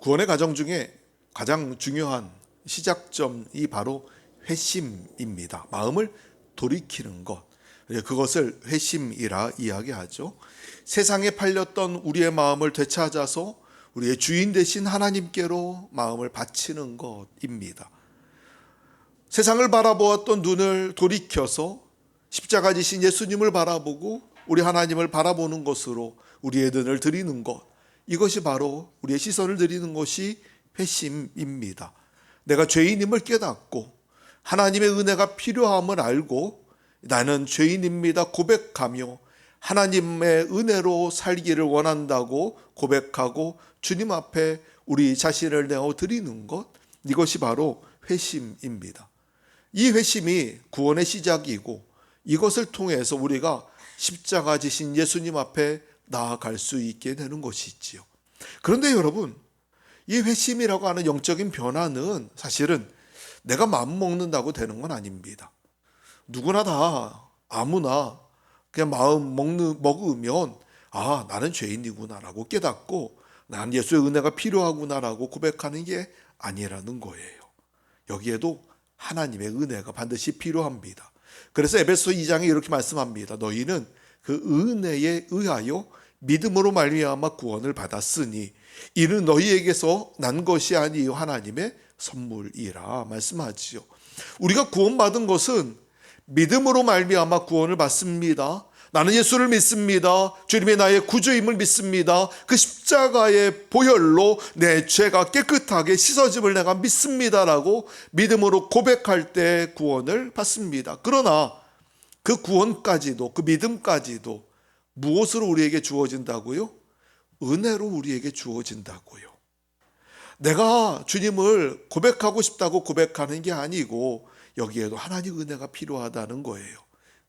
구원의 과정 중에 가장 중요한 시작점이 바로 회심입니다. 마음을 돌이키는 것. 그것을 회심이라 이야기하죠. 세상에 팔렸던 우리의 마음을 되찾아서 우리의 주인 되신 하나님께로 마음을 바치는 것입니다. 세상을 바라보았던 눈을 돌이켜서 십자가 지신 예수님을 바라보고 우리 하나님을 바라보는 것으로 우리의 눈을 드리는 것. 이것이 바로 우리의 시선을 드리는 것이 회심입니다. 내가 죄인임을 깨닫고 하나님의 은혜가 필요함을 알고 나는 죄인입니다 고백하며 하나님의 은혜로 살기를 원한다고 고백하고 주님 앞에 우리 자신을 내어 드리는 것, 이것이 바로 회심입니다. 이 회심이 구원의 시작이고 이것을 통해서 우리가 십자가 지신 예수님 앞에 나아갈 수 있게 되는 것이지요. 그런데 여러분, 이 회심이라고 하는 영적인 변화는 사실은 내가 마음 먹는다고 되는 건 아닙니다. 누구나 다 아무나 그냥 마음 먹으면 나는 죄인이구나라고 깨닫고 난 예수의 은혜가 필요하구나라고 고백하는 게 아니라는 거예요. 여기에도 하나님의 은혜가 반드시 필요합니다. 그래서 에베소 2장에 이렇게 말씀합니다. 너희는 그 은혜에 의하여 믿음으로 말미암아 구원을 받았으니 이는 너희에게서 난 것이 아니요 하나님의 선물이라 말씀하지요. 우리가 구원받은 것은 믿음으로 말미암아 구원을 받습니다. 나는 예수를 믿습니다. 주님의 나의 구주임을 믿습니다. 그 십자가의 보혈로 내 죄가 깨끗하게 씻어짐을 내가 믿습니다라고 믿음으로 고백할 때 구원을 받습니다. 그러나 그 구원까지도, 그 믿음까지도 무엇으로 우리에게 주어진다고요? 은혜로 우리에게 주어진다고요. 내가 주님을 고백하고 싶다고 고백하는 게 아니고 여기에도 하나님 은혜가 필요하다는 거예요.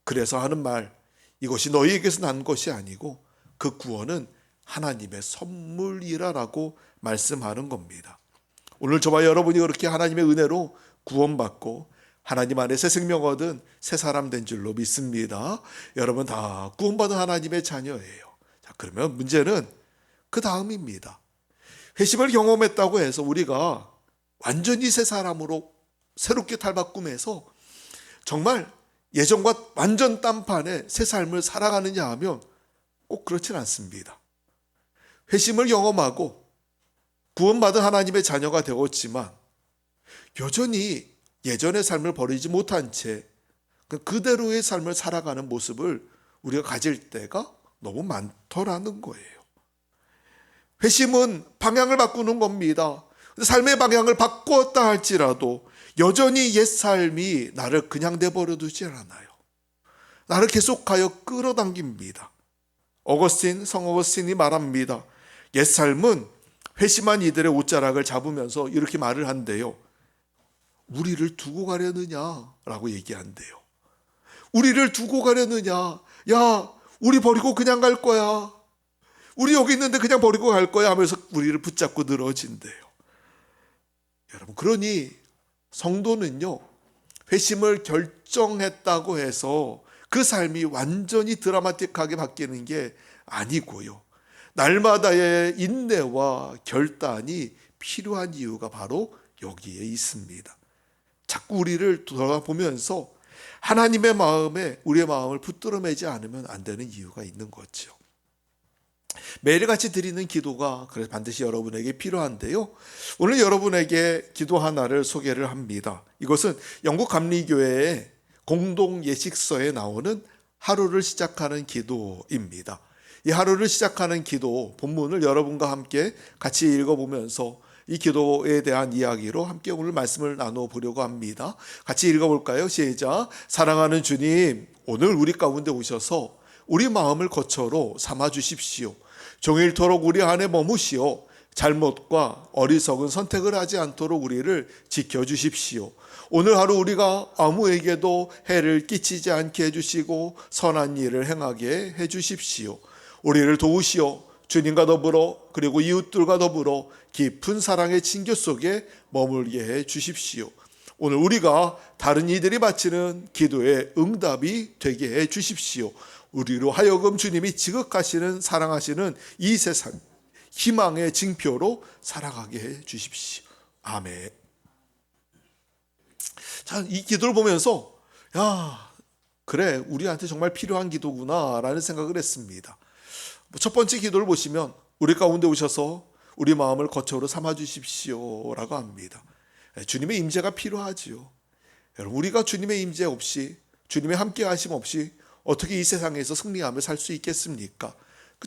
그래서 하는 말, 이것이 너희에게서 난 것이 아니고 그 구원은 하나님의 선물이라고 말씀하는 겁니다. 오늘 저와 여러분이 그렇게 하나님의 은혜로 구원받고 하나님 안에 새 생명 얻은 새 사람 된 줄로 믿습니다. 여러분 다 구원받은 하나님의 자녀예요. 자, 그러면 문제는 그 다음입니다. 회심을 경험했다고 해서 우리가 완전히 새 사람으로 새롭게 탈바꿈해서 정말 예전과 완전 딴판의 새 삶을 살아가느냐 하면 꼭 그렇진 않습니다. 회심을 경험하고 구원받은 하나님의 자녀가 되었지만 여전히 예전의 삶을 버리지 못한 채 그대로의 삶을 살아가는 모습을 우리가 가질 때가 너무 많더라는 거예요. 회심은 방향을 바꾸는 겁니다. 삶의 방향을 바꾸었다 할지라도 여전히 옛 삶이 나를 그냥 내버려 두지 않아요. 나를 계속하여 끌어당깁니다. 성 어거스틴이 말합니다. 옛 삶은 회심한 이들의 옷자락을 잡으면서 이렇게 말을 한대요. 우리를 두고 가려느냐라고 얘기한대요. 우리를 두고 가려느냐? 야, 우리 버리고 그냥 갈 거야. 우리 여기 있는데 그냥 버리고 갈 거야 하면서 우리를 붙잡고 늘어진대요. 여러분, 그러니 성도는요, 회심을 결정했다고 해서 그 삶이 완전히 드라마틱하게 바뀌는 게 아니고요. 날마다의 인내와 결단이 필요한 이유가 바로 여기에 있습니다. 자꾸 우리를 돌아보면서 하나님의 마음에 우리의 마음을 붙들어 매지 않으면 안 되는 이유가 있는 거죠. 매일같이 드리는 기도가 그래서 반드시 여러분에게 필요한데요. 오늘 여러분에게 기도 하나를 소개를 합니다. 이것은 영국 감리교회의 공동 예식서에 나오는 하루를 시작하는 기도입니다. 이 하루를 시작하는 기도 본문을 여러분과 함께 같이 읽어보면서 이 기도에 대한 이야기로 함께 오늘 말씀을 나누어 보려고 합니다. 같이 읽어볼까요? 시작. 사랑하는 주님, 오늘 우리 가운데 오셔서 우리 마음을 거처로 삼아 주십시오. 종일토록 우리 안에 머무시오. 잘못과 어리석은 선택을 하지 않도록 우리를 지켜주십시오. 오늘 하루 우리가 아무에게도 해를 끼치지 않게 해주시고 선한 일을 행하게 해주십시오. 우리를 도우시오. 주님과 더불어 그리고 이웃들과 더불어 깊은 사랑의 친교 속에 머물게 해 주십시오. 오늘 우리가 다른 이들이 바치는 기도의 응답이 되게 해 주십시오. 우리로 하여금 주님이 지극하시는 사랑하시는 이 세상 희망의 징표로 살아가게 해 주십시오. 아멘. 자, 이 기도를 보면서 그래, 우리한테 정말 필요한 기도구나라는 생각을 했습니다. 첫 번째 기도를 보시면 우리 가운데 오셔서 우리 마음을 거처로 삼아 주십시오라고 합니다. 주님의 임재가 필요하지요. 여러분, 우리가 주님의 임재 없이, 주님의 함께 하심 없이 어떻게 이 세상에서 승리하며 살 수 있겠습니까?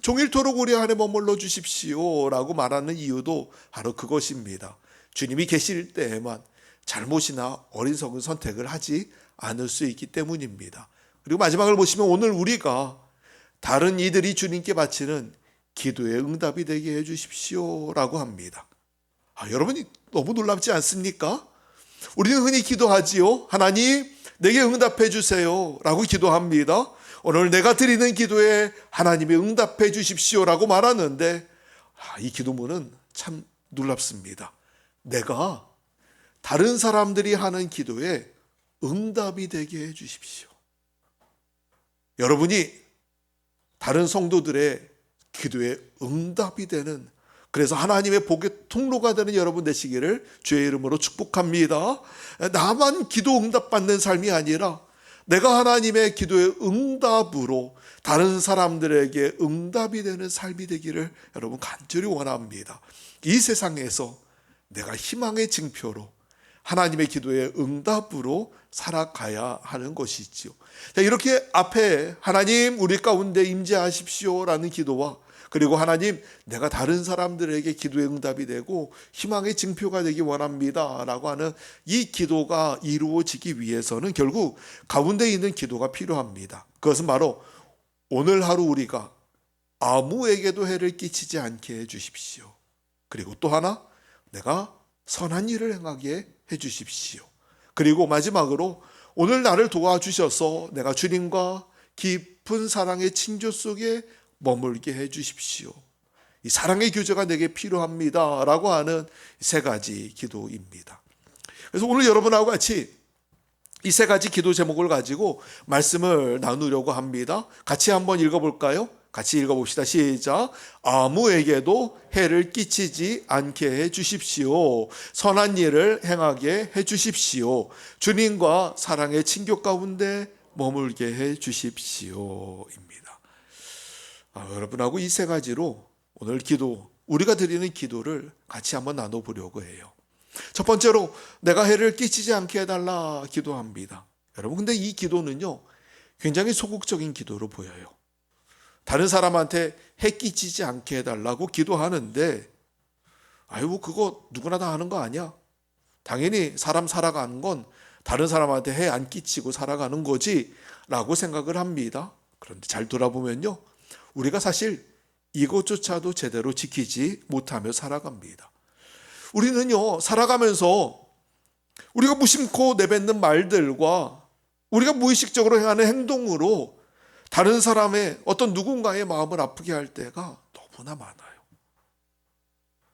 종일토록 우리 안에 머물러 주십시오라고 말하는 이유도 바로 그것입니다. 주님이 계실 때에만 잘못이나 어리석은 선택을 하지 않을 수 있기 때문입니다. 그리고 마지막을 보시면 오늘 우리가 다른 이들이 주님께 바치는 기도의 응답이 되게 해주십시오라고 합니다. 여러분이 너무 놀랍지 않습니까? 우리는 흔히 기도하지요. 하나님, 내게 응답해 주세요 라고 기도합니다. 오늘 내가 드리는 기도에 하나님이 응답해 주십시오라고 말하는데 이 기도문은 참 놀랍습니다. 내가 다른 사람들이 하는 기도에 응답이 되게 해 주십시오. 여러분이 다른 성도들의 기도에 응답이 되는, 그래서 하나님의 복의 통로가 되는 여러분 되시기를 주의 이름으로 축복합니다. 나만 기도 응답받는 삶이 아니라 내가 하나님의 기도의 응답으로 다른 사람들에게 응답이 되는 삶이 되기를 여러분 간절히 원합니다. 이 세상에서 내가 희망의 징표로 하나님의 기도의 응답으로 살아가야 하는 것이지요. 자, 이렇게 앞에 하나님 우리 가운데 임재하십시오라는 기도와 그리고 하나님 내가 다른 사람들에게 기도의 응답이 되고 희망의 징표가 되기 원합니다 라고 하는 이 기도가 이루어지기 위해서는 결국 가운데 있는 기도가 필요합니다. 그것은 바로 오늘 하루 우리가 아무에게도 해를 끼치지 않게 해주십시오. 그리고 또 하나, 내가 선한 일을 행하게 해주십시오. 그리고 마지막으로 오늘 나를 도와주셔서 내가 주님과 깊은 사랑의 친교 속에 머물게 해주십시오. 이 사랑의 교제가 내게 필요합니다 라고 하는 세 가지 기도입니다. 그래서 오늘 여러분하고 같이 이 세 가지 기도 제목을 가지고 말씀을 나누려고 합니다. 같이 한번 읽어볼까요? 같이 읽어봅시다. 시작. 아무에게도 해를 끼치지 않게 해주십시오. 선한 일을 행하게 해주십시오. 주님과 사랑의 친교 가운데 머물게 해주십시오입니다. 여러분하고 이 세 가지로 오늘 기도, 우리가 드리는 기도를 같이 한번 나눠보려고 해요. 첫 번째로 내가 해를 끼치지 않게 해달라 기도합니다. 여러분, 근데 이 기도는요 굉장히 소극적인 기도로 보여요. 다른 사람한테 해 끼치지 않게 해달라고 기도하는데 그거 누구나 다 하는 거 아니야? 당연히 사람 살아가는 건 다른 사람한테 해 안 끼치고 살아가는 거지 라고 생각을 합니다. 그런데 잘 돌아보면요 우리가 사실 이것조차도 제대로 지키지 못하며 살아갑니다. 우리는요 살아가면서 우리가 무심코 내뱉는 말들과 우리가 무의식적으로 행하는 행동으로 다른 사람의 어떤 누군가의 마음을 아프게 할 때가 너무나 많아요.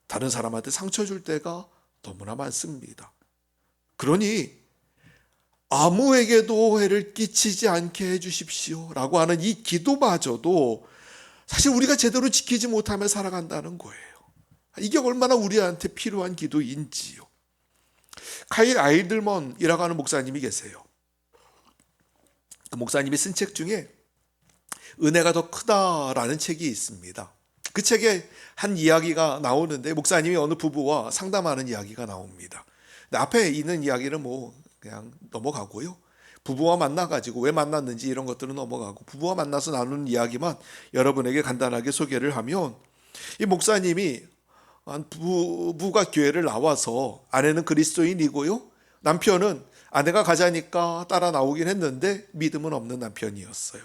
다른 사람한테 상처 줄 때가 너무나 많습니다. 그러니 아무에게도 해를 끼치지 않게 해주십시오 라고 하는 이 기도마저도 사실 우리가 제대로 지키지 못하며 살아간다는 거예요. 이게 얼마나 우리한테 필요한 기도인지요. 카일 아이들먼이라고 하는 목사님이 계세요. 그 목사님이 쓴 책 중에 은혜가 더 크다라는 책이 있습니다. 그 책에 한 이야기가 나오는데 목사님이 어느 부부와 상담하는 이야기가 나옵니다. 근데 앞에 있는 이야기는 그냥 넘어가고요. 부부와 만나가지고 왜 만났는지 이런 것들은 넘어가고 부부와 만나서 나누는 이야기만 여러분에게 간단하게 소개를 하면, 이 목사님이 부부가 교회를 나와서 아내는 그리스도인이고요. 남편은 아내가 가자니까 따라 나오긴 했는데 믿음은 없는 남편이었어요.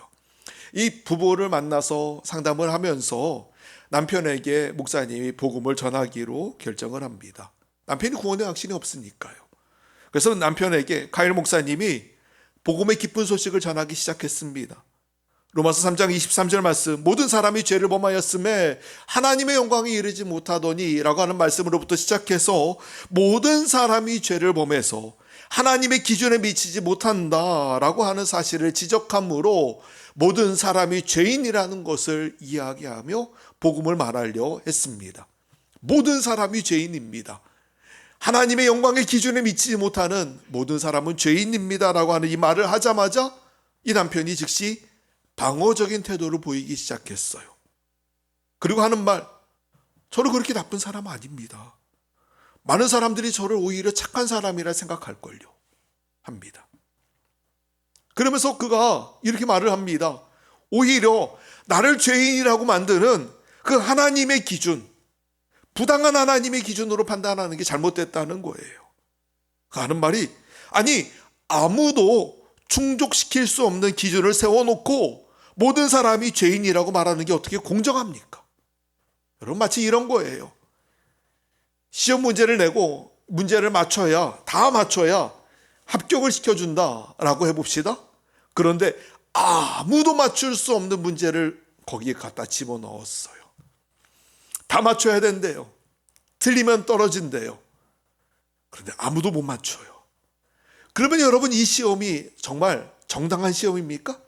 이 부부를 만나서 상담을 하면서 남편에게 목사님이 복음을 전하기로 결정을 합니다. 남편이 구원의 확신이 없으니까요. 그래서 남편에게 카일 목사님이 복음의 기쁜 소식을 전하기 시작했습니다. 로마서 3장 23절 말씀, 모든 사람이 죄를 범하였음에 하나님의 영광에 이르지 못하더니 라고 하는 말씀으로부터 시작해서 모든 사람이 죄를 범해서 하나님의 기준에 미치지 못한다라고 하는 사실을 지적함으로 모든 사람이 죄인이라는 것을 이야기하며 복음을 말하려 했습니다. 모든 사람이 죄인입니다. 하나님의 영광의 기준에 미치지 못하는 모든 사람은 죄인입니다 라고 하는 이 말을 하자마자 이 남편이 즉시 방어적인 태도를 보이기 시작했어요. 그리고 하는 말, 저는 그렇게 나쁜 사람 아닙니다. 많은 사람들이 저를 오히려 착한 사람이라 생각할걸요 합니다. 그러면서 그가 이렇게 말을 합니다. 오히려 나를 죄인이라고 만드는 그 하나님의 기준, 부당한 하나님의 기준으로 판단하는 게 잘못됐다는 거예요. 그 하는 말이, 아니 아무도 충족시킬 수 없는 기준을 세워놓고 모든 사람이 죄인이라고 말하는 게 어떻게 공정합니까? 여러분, 마치 이런 거예요. 시험 문제를 내고 문제를 다 맞춰야 합격을 시켜준다라고 해봅시다. 그런데 아무도 맞출 수 없는 문제를 거기에 갖다 집어넣었어요. 다 맞춰야 된대요. 틀리면 떨어진대요. 그런데 아무도 못 맞춰요. 그러면 여러분, 이 시험이 정말 정당한 시험입니까?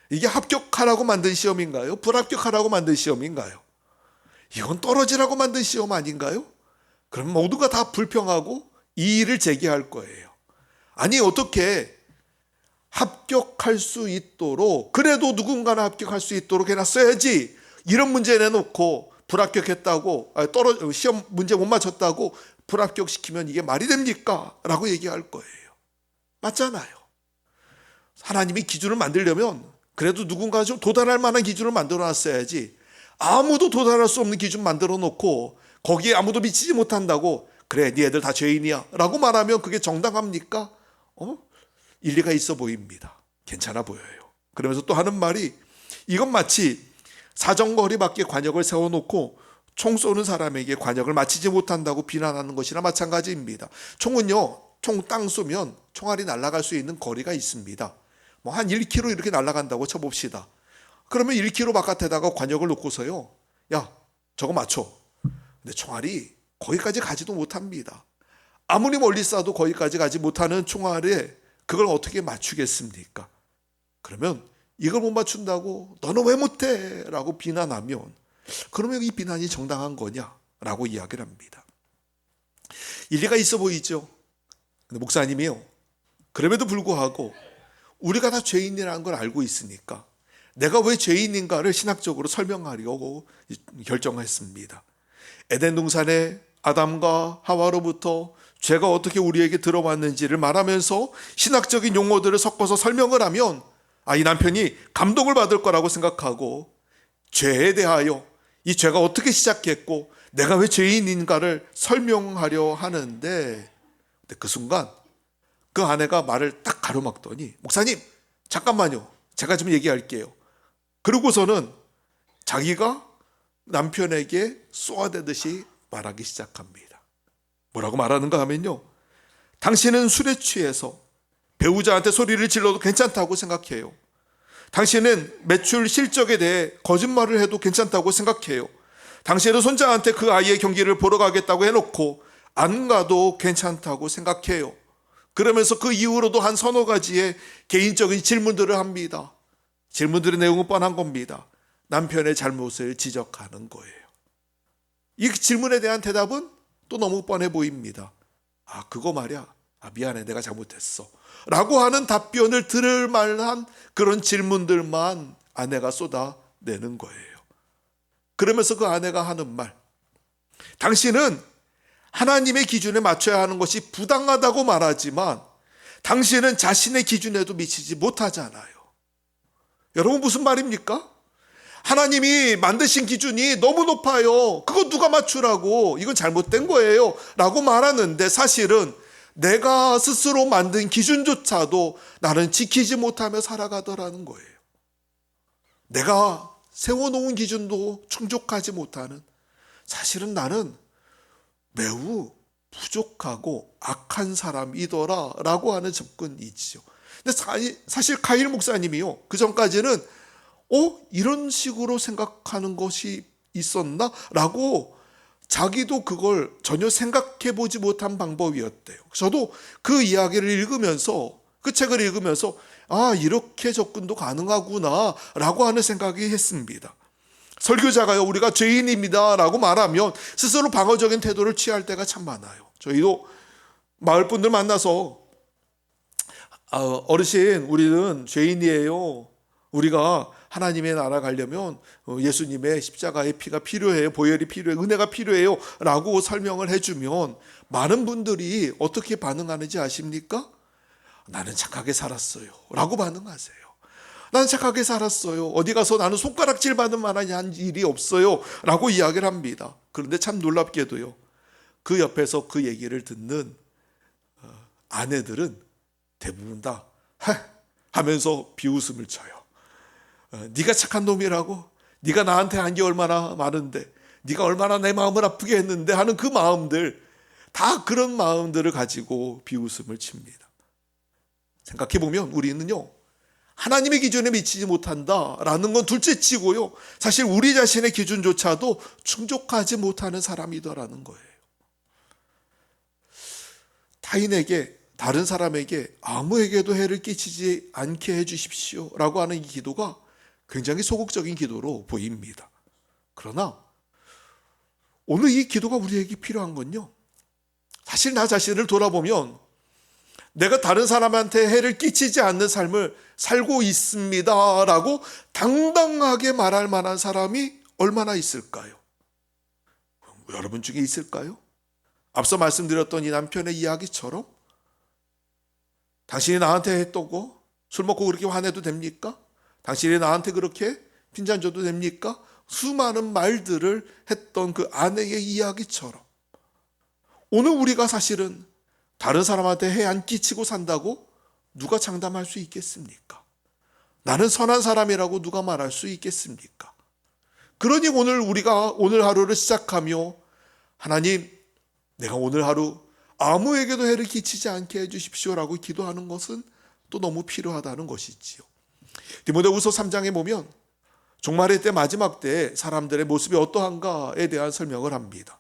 이게 합격하라고 만든 시험인가요? 불합격하라고 만든 시험인가요? 이건 떨어지라고 만든 시험 아닌가요? 그럼 모두가 다 불평하고 이의를 제기할 거예요. 아니 어떻게 합격할 수 있도록, 그래도 누군가는 합격할 수 있도록 해놨어야지, 이런 문제 내놓고 불합격했다고, 시험 문제 못 맞췄다고 불합격시키면 이게 말이 됩니까? 라고 얘기할 거예요. 맞잖아요. 하나님이 기준을 만들려면 그래도 누군가 좀 도달할 만한 기준을 만들어놨어야지, 아무도 도달할 수 없는 기준 만들어 놓고 거기에 아무도 미치지 못한다고, 그래 네 애들 다 죄인이야 라고 말하면 그게 정당합니까? 일리가 있어 보입니다. 괜찮아 보여요. 그러면서 또 하는 말이, 이건 마치 사정거리 밖에 관역을 세워놓고 총 쏘는 사람에게 관역을 맞히지 못한다고 비난하는 것이나 마찬가지입니다. 총은요, 총 땅 쏘면 총알이 날아갈 수 있는 거리가 있습니다. 뭐 한 1km 이렇게 날아간다고 쳐봅시다. 그러면 1km 바깥에다가 관역을 놓고서요, 야 저거 맞춰. 근데 총알이 거기까지 가지도 못합니다. 아무리 멀리 쏴도 거기까지 가지 못하는 총알에 그걸 어떻게 맞추겠습니까? 그러면 이걸 못 맞춘다고 너는 왜 못해? 라고 비난하면, 그러면 이 비난이 정당한 거냐? 라고 이야기를 합니다. 일리가 있어 보이죠? 근데 목사님이요, 그럼에도 불구하고 우리가 다 죄인이라는 걸 알고 있으니까 내가 왜 죄인인가를 신학적으로 설명하려고 결정했습니다. 에덴 동산에 아담과 하와로부터 죄가 어떻게 우리에게 들어왔는지를 말하면서 신학적인 용어들을 섞어서 설명을 하면 이 남편이 감동을 받을 거라고 생각하고, 죄에 대하여 이 죄가 어떻게 시작했고 내가 왜 죄인인가를 설명하려 하는데, 그 순간 그 아내가 말을 딱 가로막더니, 목사님 잠깐만요, 제가 좀 얘기할게요. 그러고서는 자기가 남편에게 쏘아대듯이 말하기 시작합니다. 뭐라고 말하는가 하면요, 당신은 술에 취해서 배우자한테 소리를 질러도 괜찮다고 생각해요. 당신은 매출 실적에 대해 거짓말을 해도 괜찮다고 생각해요. 당신은 손자한테 그 아이의 경기를 보러 가겠다고 해놓고 안 가도 괜찮다고 생각해요. 그러면서 그 이후로도 한 서너 가지의 개인적인 질문들을 합니다. 질문들의 내용은 뻔한 겁니다. 남편의 잘못을 지적하는 거예요. 이 질문에 대한 대답은 또 너무 뻔해 보입니다. 그거 말이야, 미안해, 내가 잘못했어 라고 하는 답변을 들을 만한 그런 질문들만 아내가 쏟아내는 거예요. 그러면서 그 아내가 하는 말, 당신은 하나님의 기준에 맞춰야 하는 것이 부당하다고 말하지만 당신은 자신의 기준에도 미치지 못하잖아요. 여러분, 무슨 말입니까? 하나님이 만드신 기준이 너무 높아요. 그거 누가 맞추라고, 이건 잘못된 거예요 라고 말하는데, 사실은 내가 스스로 만든 기준조차도 나는 지키지 못하며 살아가더라는 거예요. 내가 세워놓은 기준도 충족하지 못하는, 사실은 나는 매우 부족하고 악한 사람이더라 라고 하는 접근이지요. 근데 사실 카일 목사님이요, 그 전까지는 이런 식으로 생각하는 것이 있었나? 라고 자기도 그걸 전혀 생각해 보지 못한 방법이었대요. 저도 그 이야기를 읽으면서 그 책을 읽으면서 이렇게 접근도 가능하구나 라고 하는 생각이 했습니다. 설교자가요, 우리가 죄인입니다 라고 말하면 스스로 방어적인 태도를 취할 때가 참 많아요. 저희도 마을 분들 만나서 어르신, 우리는 죄인이에요. 우리가 하나님의 나라 가려면 예수님의 십자가의 피가 필요해요. 보혈이 필요해요. 은혜가 필요해요 라고 설명을 해주면 많은 분들이 어떻게 반응하는지 아십니까? 나는 착하게 살았어요 라고 반응하세요. 나는 착하게 살았어요. 어디 가서 나는 손가락질 받는 만한 일이 없어요 라고 이야기를 합니다. 그런데 참 놀랍게도요, 그 옆에서 그 얘기를 듣는 아내들은 대부분 다 하면서 비웃음을 쳐요. 네가 착한 놈이라고? 네가 나한테 한 게 얼마나 많은데, 네가 얼마나 내 마음을 아프게 했는데 하는 그 마음들, 다 그런 마음들을 가지고 비웃음을 칩니다. 생각해보면 우리는요, 하나님의 기준에 미치지 못한다라는 건 둘째치고요, 사실 우리 자신의 기준조차도 충족하지 못하는 사람이더라는 거예요. 타인에게, 다른 사람에게 아무에게도 해를 끼치지 않게 해주십시오 라고 하는 이 기도가 굉장히 소극적인 기도로 보입니다. 그러나 오늘 이 기도가 우리에게 필요한 건요, 사실 나 자신을 돌아보면 내가 다른 사람한테 해를 끼치지 않는 삶을 살고 있습니다 라고 당당하게 말할 만한 사람이 얼마나 있을까요? 여러분 중에 있을까요? 앞서 말씀드렸던 이 남편의 이야기처럼 당신이 나한테 했다고 술 먹고 그렇게 화내도 됩니까? 당신이 나한테 그렇게 핀잔 줘도 됩니까? 수많은 말들을 했던 그 아내의 이야기처럼 오늘 우리가 사실은 다른 사람한테 해 안 끼치고 산다고 누가 장담할 수 있겠습니까? 나는 선한 사람이라고 누가 말할 수 있겠습니까? 그러니 우리가 오늘 하루를 시작하며 하나님, 내가 오늘 하루 아무에게도 해를 끼치지 않게 해주십시오라고 기도하는 것은 또 너무 필요하다는 것이지요. 디모데후서 3장에 보면 종말의 때, 마지막 때 사람들의 모습이 어떠한가에 대한 설명을 합니다.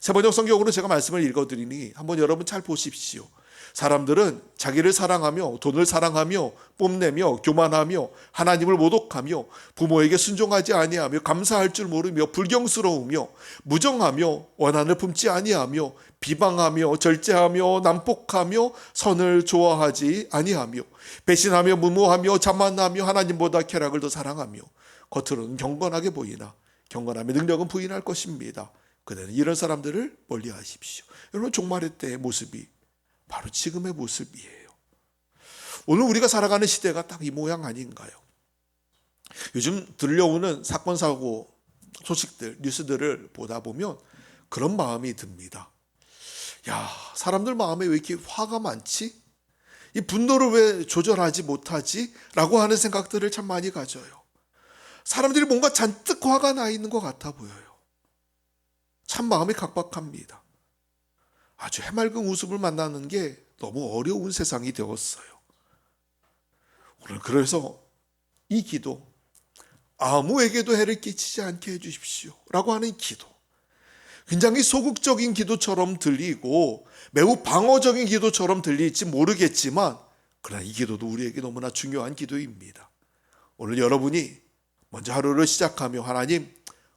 세번역 성경으로 제가 말씀을 읽어드리니 한번 여러분 잘 보십시오. 사람들은 자기를 사랑하며 돈을 사랑하며 뽐내며 교만하며 하나님을 모독하며 부모에게 순종하지 아니하며 감사할 줄 모르며 불경스러우며 무정하며 원한을 품지 아니하며 비방하며 절제하며 난폭하며 선을 좋아하지 아니하며 배신하며 무모하며 자만하며 하나님보다 쾌락을 더 사랑하며 겉으로는 경건하게 보이나 경건함의 능력은 부인할 것입니다. 그대는 이런 사람들을 멀리하십시오. 여러분, 종말의 때의 모습이 바로 지금의 모습이에요. 오늘 우리가 살아가는 시대가 딱 이 모양 아닌가요? 요즘 들려오는 사건 사고 소식들, 뉴스들을 보다 보면 그런 마음이 듭니다. 야, 사람들 마음에 왜 이렇게 화가 많지? 이 분노를 왜 조절하지 못하지? 라고 하는 생각들을 참 많이 가져요. 사람들이 뭔가 잔뜩 화가 나 있는 것 같아 보여요. 참 마음이 각박합니다. 아주 해맑은 웃음을 만나는 게 너무 어려운 세상이 되었어요. 오늘 그래서 이 기도, 아무에게도 해를 끼치지 않게 해주십시오 라고 하는 기도, 굉장히 소극적인 기도처럼 들리고 매우 방어적인 기도처럼 들릴지 모르겠지만, 그러나 이 기도도 우리에게 너무나 중요한 기도입니다. 오늘 여러분이 먼저 하루를 시작하며 하나님,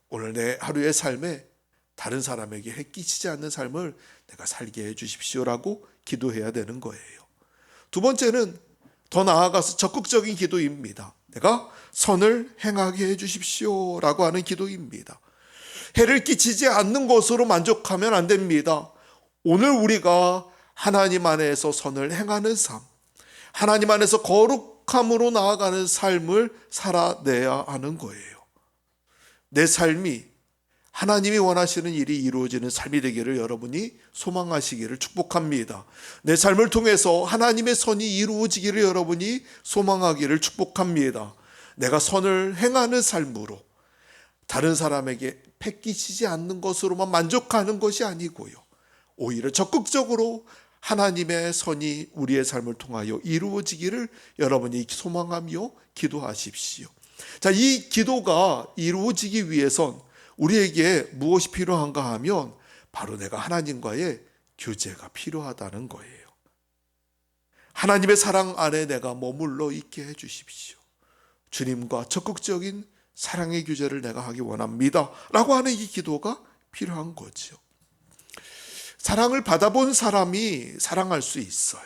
오늘 내 하루의 삶에 다른 사람에게 해 끼치지 않는 삶을 내가 살게 해 주십시오라고 기도해야 되는 거예요. 두 번째는 더 나아가서 적극적인 기도입니다. 내가 선을 행하게 해 주십시오라고 하는 기도입니다. 해를 끼치지 않는 것으로 만족하면 안 됩니다. 오늘 우리가 하나님 안에서 선을 행하는 삶, 하나님 안에서 거룩함으로 나아가는 삶을 살아내야 하는 거예요. 내 삶이 하나님이 원하시는 일이 이루어지는 삶이 되기를 여러분이 소망하시기를 축복합니다. 내 삶을 통해서 하나님의 선이 이루어지기를 여러분이 소망하기를 축복합니다. 내가 선을 행하는 삶으로 다른 사람에게 패끼치지 않는 것으로만 만족하는 것이 아니고요, 오히려 적극적으로 하나님의 선이 우리의 삶을 통하여 이루어지기를 여러분이 소망하며 기도하십시오. 자, 이 기도가 이루어지기 위해선 우리에게 무엇이 필요한가 하면 바로 내가 하나님과의 교제가 필요하다는 거예요. 하나님의 사랑 안에 내가 머물러 있게 해주십시오. 주님과 적극적인 사랑의 교제를 내가 하기 원합니다 라고 하는 이 기도가 필요한 거죠. 사랑을 받아본 사람이 사랑할 수 있어요.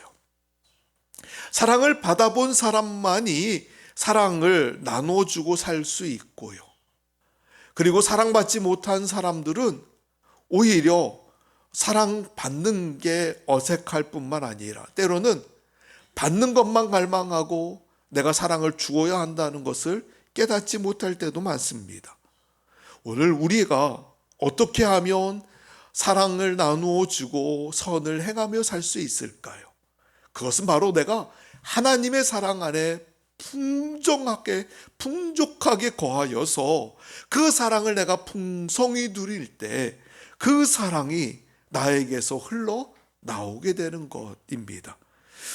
사랑을 받아본 사람만이 사랑을 나눠주고 살 수 있고요. 그리고 사랑받지 못한 사람들은 오히려 사랑받는 게 어색할 뿐만 아니라 때로는 받는 것만 갈망하고 내가 사랑을 주어야 한다는 것을 깨닫지 못할 때도 많습니다. 오늘 우리가 어떻게 하면 사랑을 나누어 주고 선을 행하며 살 수 있을까요? 그것은 바로 내가 하나님의 사랑 안에 풍족하게 거하여서 그 사랑을 내가 풍성히 누릴 때 그 사랑이 나에게서 흘러 나오게 되는 것입니다.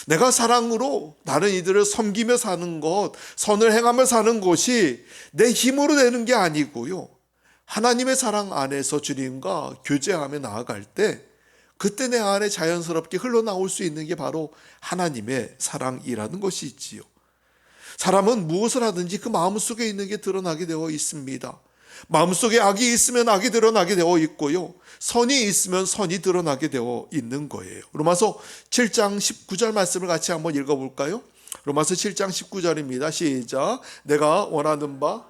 내가 사랑으로 다른 이들을 섬기며 사는 것, 선을 행하며 사는 것이 내 힘으로 되는 게 아니고요. 하나님의 사랑 안에서 주님과 교제하며 나아갈 때 그때 내 안에 자연스럽게 흘러나올 수 있는 게 바로 하나님의 사랑이라는 것이 있지요. 사람은 무엇을 하든지 그 마음속에 있는 게 드러나게 되어 있습니다. 마음속에 악이 있으면 악이 드러나게 되어 있고요. 선이 있으면 선이 드러나게 되어 있는 거예요. 로마서 7장 19절 말씀을 같이 한번 읽어볼까요? 로마서 7장 19절입니다. 시작. 내가 원하는 바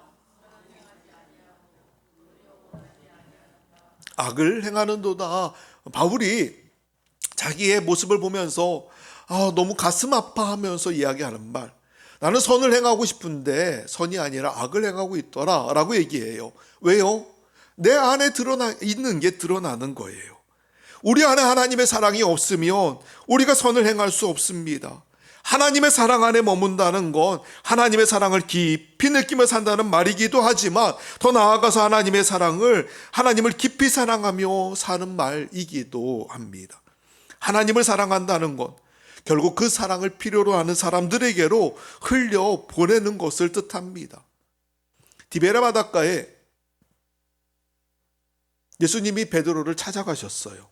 악을 행하는도다. 바울이 자기의 모습을 보면서 너무 가슴 아파하면서 이야기하는 말, 나는 선을 행하고 싶은데 선이 아니라 악을 행하고 있더라 라고 얘기해요. 왜요? 내 안에 드러나 있는 게 드러나는 거예요. 우리 안에 하나님의 사랑이 없으면 우리가 선을 행할 수 없습니다. 하나님의 사랑 안에 머문다는 건 하나님의 사랑을 깊이 느끼며 산다는 말이기도 하지만 더 나아가서 하나님을 깊이 사랑하며 사는 말이기도 합니다. 하나님을 사랑한다는 건 결국 그 사랑을 필요로 하는 사람들에게로 흘려 보내는 것을 뜻합니다. 디베라 바닷가에 예수님이 베드로를 찾아가셨어요.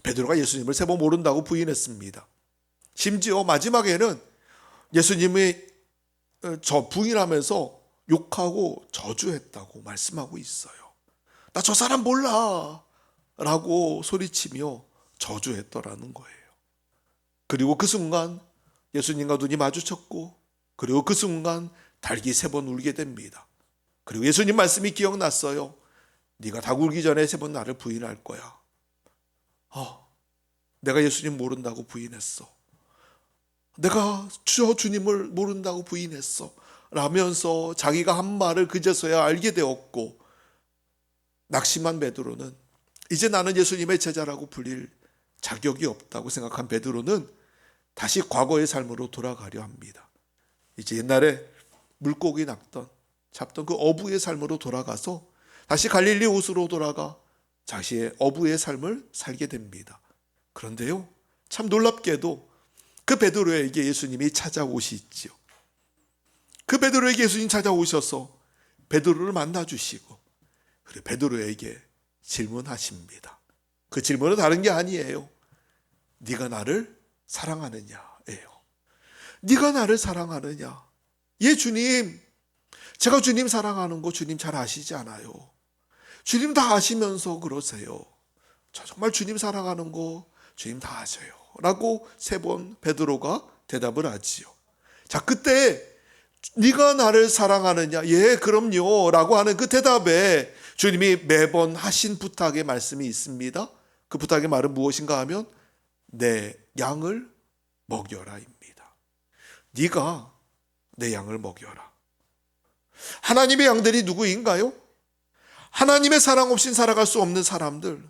베드로가 예수님을 3번 모른다고 부인했습니다. 심지어 마지막에는 예수님이 부인하면서 욕하고 저주했다고 말씀하고 있어요. 나 저 사람 몰라 라고 소리치며 저주했더라는 거예요. 그리고 그 순간 예수님과 눈이 마주쳤고 그리고 그 순간 닭이 3번 울게 됩니다. 그리고 예수님 말씀이 기억났어요. 네가 닭 울기 전에 3번 나를 부인할 거야. 내가 예수님 모른다고 부인했어. 내가 주님을 모른다고 부인했어 라면서 자기가 한 말을 그제서야 알게 되었고, 낙심한 베드로는 이제 나는 예수님의 제자라고 불릴 자격이 없다고 생각한 베드로는 다시 과거의 삶으로 돌아가려 합니다. 이제 옛날에 물고기 잡던 그 어부의 삶으로 돌아가서 다시 갈릴리 호수로 돌아가 자신의 어부의 삶을 살게 됩니다. 그런데요, 참 놀랍게도 그 베드로에게 예수님이 찾아오시지요. 그 베드로에게 예수님 찾아오셔서 베드로를 만나주시고 그리고 베드로에게 질문하십니다. 그 질문은 다른 게 아니에요. 네가 나를 사랑하느냐예요. 네가 나를 사랑하느냐? 예, 주님. 제가 주님 사랑하는 거 주님 잘 아시지 않아요? 주님 다 아시면서 그러세요. 저 정말 주님 사랑하는 거 주님 다 아세요 라고 3번 베드로가 대답을 하지요. 자, 그때 네가 나를 사랑하느냐? 예, 그럼요 라고 하는 그 대답에 주님이 매번 하신 부탁의 말씀이 있습니다. 그 부탁의 말은 무엇인가 하면 내 양을 먹여라입니다. 네가 내 양을 먹여라. 하나님의 양들이 누구인가요? 하나님의 사랑 없이는 살아갈 수 없는 사람들,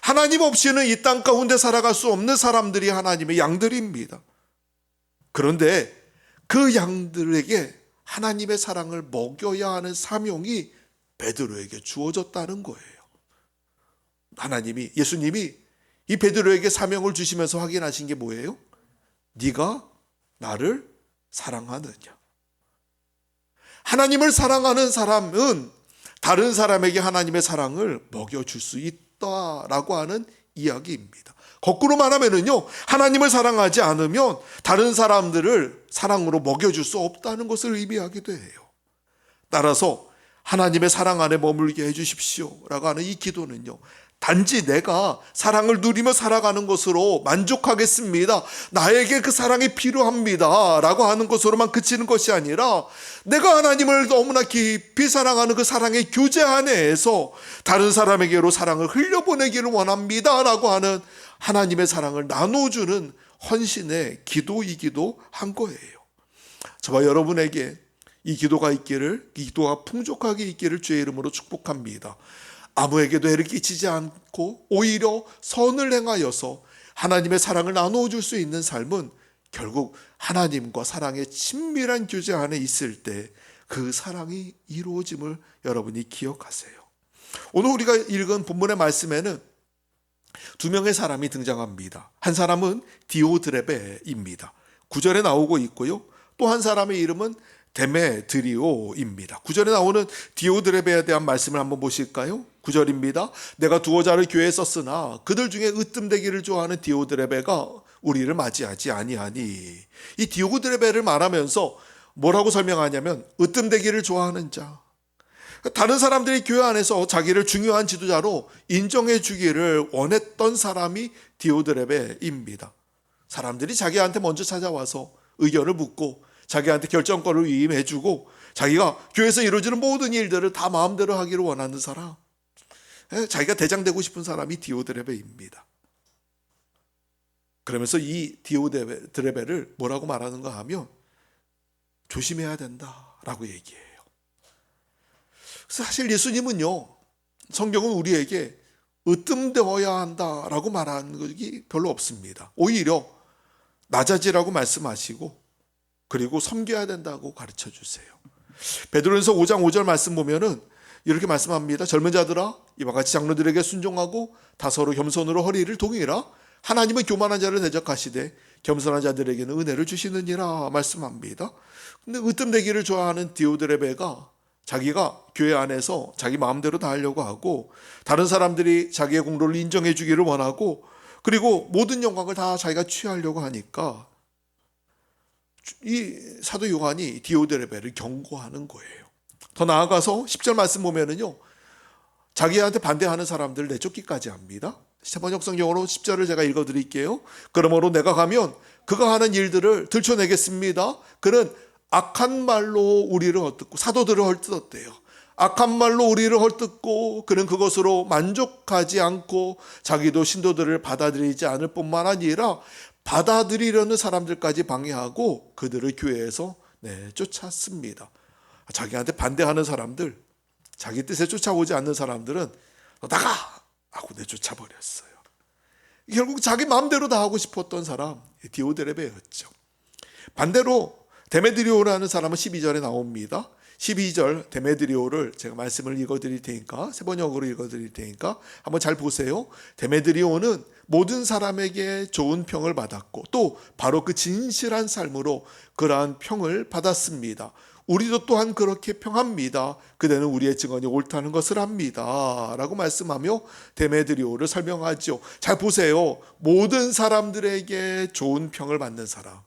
하나님 없이는 이 땅 가운데 살아갈 수 없는 사람들이 하나님의 양들입니다. 그런데 그 양들에게 하나님의 사랑을 먹여야 하는 사명이 베드로에게 주어졌다는 거예요. 예수님이 이 베드로에게 사명을 주시면서 확인하신 게 뭐예요? 네가 나를 사랑하느냐? 하나님을 사랑하는 사람은 다른 사람에게 하나님의 사랑을 먹여줄 수 있다라고 하는 이야기입니다. 거꾸로 말하면은요, 하나님을 사랑하지 않으면 다른 사람들을 사랑으로 먹여줄 수 없다는 것을 의미하기도 해요. 따라서 하나님의 사랑 안에 머물게 해주십시오 라고 하는 이 기도는요, 단지 내가 사랑을 누리며 살아가는 것으로 만족하겠습니다, 나에게 그 사랑이 필요합니다 라고 하는 것으로만 그치는 것이 아니라, 내가 하나님을 너무나 깊이 사랑하는 그 사랑의 교제 안에서 다른 사람에게로 사랑을 흘려보내기를 원합니다 라고 하는 하나님의 사랑을 나눠주는 헌신의 기도이기도 한 거예요. 저와 여러분에게 이 기도가 있기를, 이 기도가 풍족하게 있기를 주의 이름으로 축복합니다. 아무에게도 해를 끼치지 않고 오히려 선을 행하여서 하나님의 사랑을 나누어줄 수 있는 삶은 결국 하나님과 사랑의 친밀한 교제 안에 있을 때 그 사랑이 이루어짐을 여러분이 기억하세요. 오늘 우리가 읽은 본문의 말씀에는 두 명의 사람이 등장합니다. 한 사람은 디오드레베입니다. 9절에 나오고 있고요. 또 한 사람의 이름은 데메드리오입니다. 9절에 나오는 디오드레베에 대한 말씀을 한번 보실까요? 9절입니다. 내가 두어 자를 교회에 썼으나 그들 중에 으뜸되기를 좋아하는 디오드레베가 우리를 맞이하지 아니하니. 이 디오드레베를 말하면서 뭐라고 설명하냐면 으뜸되기를 좋아하는 자, 다른 사람들이 교회 안에서 자기를 중요한 지도자로 인정해 주기를 원했던 사람이 디오드레베입니다. 사람들이 자기한테 먼저 찾아와서 의견을 묻고 자기한테 결정권을 위임해 주고 자기가 교회에서 이루어지는 모든 일들을 다 마음대로 하기를 원하는 사람, 자기가 대장 되고 싶은 사람이 디오드레베입니다. 그러면서 이 디오드레베를 뭐라고 말하는가 하면 조심해야 된다라고 얘기해요. 사실 예수님은요, 성경은 우리에게 으뜸되어야 한다라고 말하는 것이 별로 없습니다. 오히려 낮아지라고 말씀하시고 그리고 섬겨야 된다고 가르쳐 주세요. 베드로전서 5장 5절 말씀 보면은 이렇게 말씀합니다. 젊은 자들아, 이와 같이 장로들에게 순종하고 다 서로 겸손으로 허리를 동이라. 하나님은 교만한 자를 대적하시되 겸손한 자들에게는 은혜를 주시느니라 말씀합니다. 근데 으뜸되기를 좋아하는 디오드레베가 자기가 교회 안에서 자기 마음대로 다 하려고 하고 다른 사람들이 자기의 공로를 인정해 주기를 원하고 그리고 모든 영광을 다 자기가 취하려고 하니까 이 사도 요한이 디오드레베를 경고하는 거예요. 더 나아가서 10절 말씀 보면은요, 자기한테 반대하는 사람들을 내쫓기까지 합니다. 번역 성경으로 10절을 제가 읽어드릴게요. 그러므로 내가 가면 그가 하는 일들을 들춰내겠습니다. 그는 악한 말로 우리를 헐뜯고, 사도들을 헐뜯었대요. 악한 말로 우리를 헐뜯고 그는 그것으로 만족하지 않고 자기도 신도들을 받아들이지 않을 뿐만 아니라 받아들이려는 사람들까지 방해하고 그들을 교회에서 쫓았습니다. 자기한테 반대하는 사람들, 자기 뜻에 쫓아오지 않는 사람들은 나가! 하고 내쫓아버렸어요. 결국 자기 마음대로 다 하고 싶었던 사람 디오드레베였죠. 반대로 데메드리오라는 사람은 12절에 나옵니다. 12절 데메드리오를 제가 말씀을 읽어드릴 테니까, 세 번역으로 읽어드릴 테니까 한번 잘 보세요. 데메드리오는 모든 사람에게 좋은 평을 받았고 또 바로 그 진실한 삶으로 그러한 평을 받았습니다. 우리도 또한 그렇게 평합니다. 그대는 우리의 증언이 옳다는 것을 압니다 라고 말씀하며 데메드리오를 설명하죠. 잘 보세요. 모든 사람들에게 좋은 평을 받는 사람,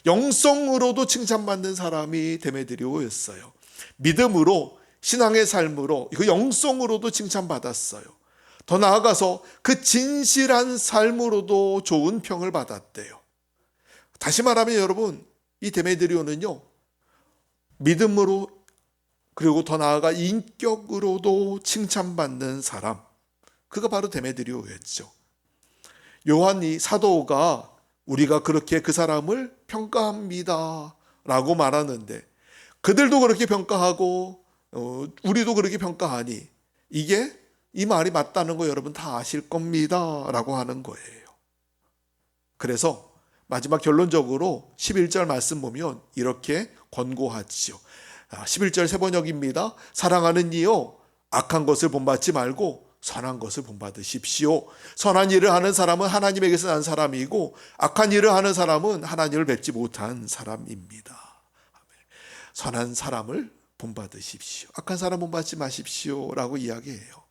영성으로도 칭찬받는 사람이 데메드리오였어요. 믿음으로, 신앙의 삶으로, 그 영성으로도 칭찬받았어요. 더 나아가서 그 진실한 삶으로도 좋은 평을 받았대요. 다시 말하면 여러분, 이 데메드리오는요, 믿음으로 그리고 더 나아가 인격으로도 칭찬받는 사람, 그가 바로 데메드리오였죠. 요한이 사도가 우리가 그렇게 그 사람을 평가합니다 라고 말하는데 그들도 그렇게 평가하고 우리도 그렇게 평가하니 이게 이 말이 맞다는 거 여러분 다 아실 겁니다 라고 하는 거예요. 그래서 마지막 결론적으로 11절 말씀 보면 이렇게 권고하지요. 11절 세 번역입니다. 사랑하는 이여, 악한 것을 본받지 말고 선한 것을 본받으십시오. 선한 일을 하는 사람은 하나님에게서 난 사람이고 악한 일을 하는 사람은 하나님을 뵙지 못한 사람입니다. 선한 사람을 본받으십시오. 악한 사람 본받지 마십시오 라고 이야기해요.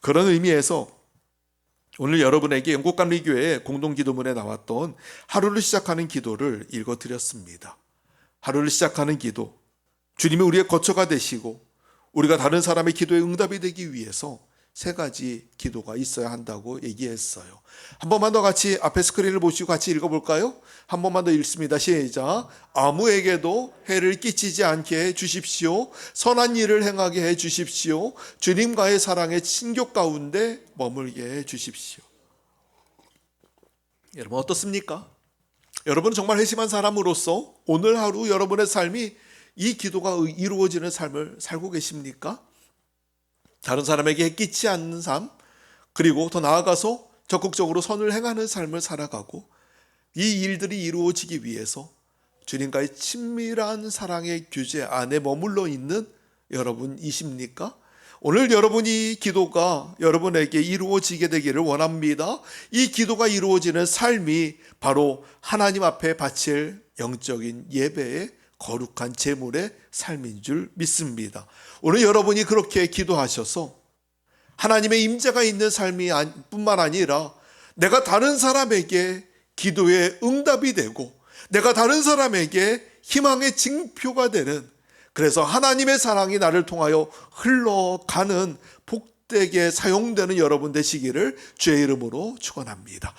그런 의미에서 오늘 여러분에게 영국감리교회 공동기도문에 나왔던 하루를 시작하는 기도를 읽어드렸습니다. 하루를 시작하는 기도, 주님이 우리의 거처가 되시고 우리가 다른 사람의 기도에 응답이 되기 위해서 세 가지 기도가 있어야 한다고 얘기했어요. 한 번만 더 같이 앞에 스크린을 보시고 같이 읽어볼까요? 한 번만 더 읽습니다. 시작. 아무에게도 해를 끼치지 않게 해 주십시오. 선한 일을 행하게 해 주십시오. 주님과의 사랑의 친교 가운데 머물게 해 주십시오. 여러분 어떻습니까? 여러분은 정말 회심한 사람으로서 오늘 하루 여러분의 삶이 이 기도가 이루어지는 삶을 살고 계십니까? 다른 사람에게 해끼지 않는 삶, 그리고 더 나아가서 적극적으로 선을 행하는 삶을 살아가고 이 일들이 이루어지기 위해서 주님과의 친밀한 사랑의 규제 안에 머물러 있는 여러분이십니까? 오늘 여러분이 기도가 여러분에게 이루어지게 되기를 원합니다. 이 기도가 이루어지는 삶이 바로 하나님 앞에 바칠 영적인 예배의 거룩한 제물의 삶인 줄 믿습니다. 오늘 여러분이 그렇게 기도하셔서 하나님의 임재가 있는 삶이 뿐만 아니라 내가 다른 사람에게 기도의 응답이 되고 내가 다른 사람에게 희망의 징표가 되는, 그래서 하나님의 사랑이 나를 통하여 흘러가는 복되게 사용되는 여러분 되시기를 주의 이름으로 축원합니다.